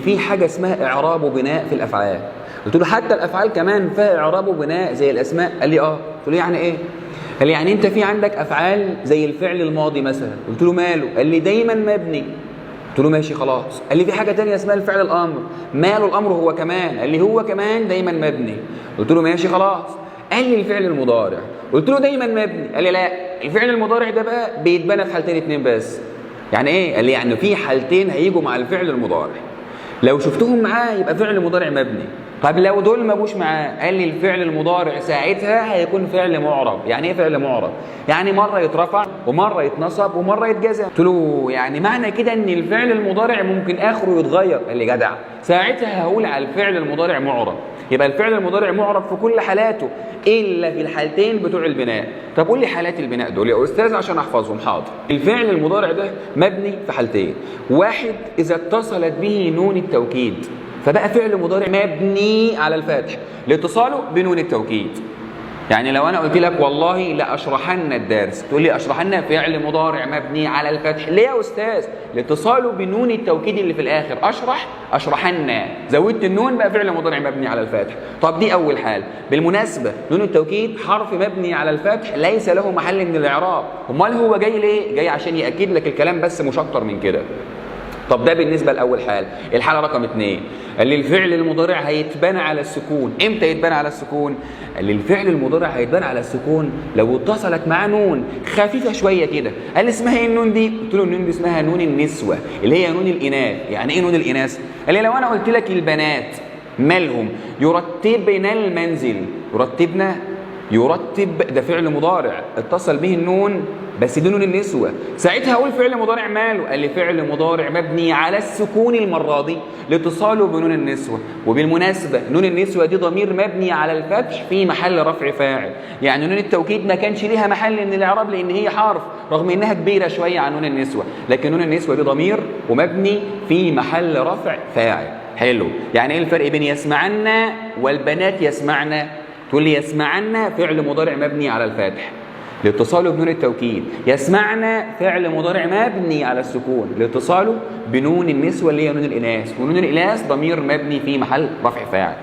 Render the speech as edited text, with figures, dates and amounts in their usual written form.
في حاجه اسمها اعراب وبناء في الافعال. قلت له حتى الافعال كمان فيها اعراب وبناء زي الاسماء؟ قال لي اه. قلت له يعني ايه؟ قال لي يعني انت في عندك افعال زي الفعل الماضي مثلا. قلت له ماله؟ قال لي دايما مبني. قلت له ماشي خلاص. قال لي في حاجه ثانيه اسمها الفعل الامر. ماله الامر هو كمان؟ قال لي هو كمان دايما مبني. قلت له ماشي خلاص. قال لي الفعل المضارع. قلت له دايما مبني. قال لي لا، الفعل المضارع ده بقى بيتبنى في حالتين اتنين بس. يعني ايه؟ قال لي يعني في حالتين هيجوا مع الفعل المضارع، لو شفتهم معاه يبقى فعل مضارع مبني. طب لو دول ما جوش معاه، قال لي الفعل المضارع ساعتها هيكون فعل معرب. يعني ايه فعل معرب؟ يعني مره يترفع ومره يتنصب ومره يتجزم. قلت له يعني معنى كده ان الفعل المضارع ممكن اخره يتغير؟ قال لي جدع، ساعتها هقول على الفعل المضارع معرب. يبقى الفعل المضارع معرب في كل حالاته الا في الحالتين بتوع البناء. طب قول لي حالات البناء دول يا استاذ عشان احفظهم. حاضر. الفعل المضارع ده مبني في حالتين: واحد اذا اتصلت به نون التوكيد فبقى فعل مضارع مبني على الفتح لاتصاله بنون التوكيد. يعني لو انا قلت لك والله لاشرحن الدرس، تقول لي اشرحن فعل مضارع مبني على الفتح. ليه يا استاذ؟ لاتصاله بنون التوكيد اللي في الاخر. اشرحن، زودت النون بقى فعل مضارع مبني على الفتح. طب دي اول حال. بالمناسبه نون التوكيد حرف مبني على الفتح ليس له محل من الاعراب. امال هو جاي ليه؟ جاي عشان ياكد لك الكلام بس مش اكتر من كده. طب ده بالنسبه لاول حال. الحاله رقم 2 قال لي الفعل المضارع هيتبنى على السكون. امتى يتبنى على السكون؟ قال لي الفعل المضارع هيتبنى على السكون لو اتصلت معاه نون خفيفه شويه كده. قال لي اسمها ايه النون دي؟ قلت له النون دي اسمها نون النسوه اللي هي نون الاناث. يعني ايه نون الاناث؟ قال لي لو انا قلت لك البنات مالهم؟ يرتبن المنزل. يرتب ده فعل مضارع اتصل به النون بس دي نون النسوة. ساعتها اقول فعل مضارع ماله؟ قال لي فعل مضارع مبني على السكون المرة دي لاتصاله بنون النسوة. وبالمناسبة نون النسوة دي ضمير مبني على الفتح في محل رفع فاعل. يعني نون التوكيد ما كانش ليها محل من الاعراب لان هي حرف رغم انها كبيرة شوية عن نون النسوة، لكن نون النسوة دي ضمير ومبني في محل رفع فاعل. حلو. يعني ايه الفرق بين يسمعن والبنات يسمعن؟ تقول لي يسمعن فعل مضارع مبني على الفتح لاتصاله بنون التوكيد، يسمعن فعل مضارع مبني على السكون لاتصاله بنون النسوة اللي هي نون الإناث، ونون الإناث ضمير مبني في محل رفع فاعل.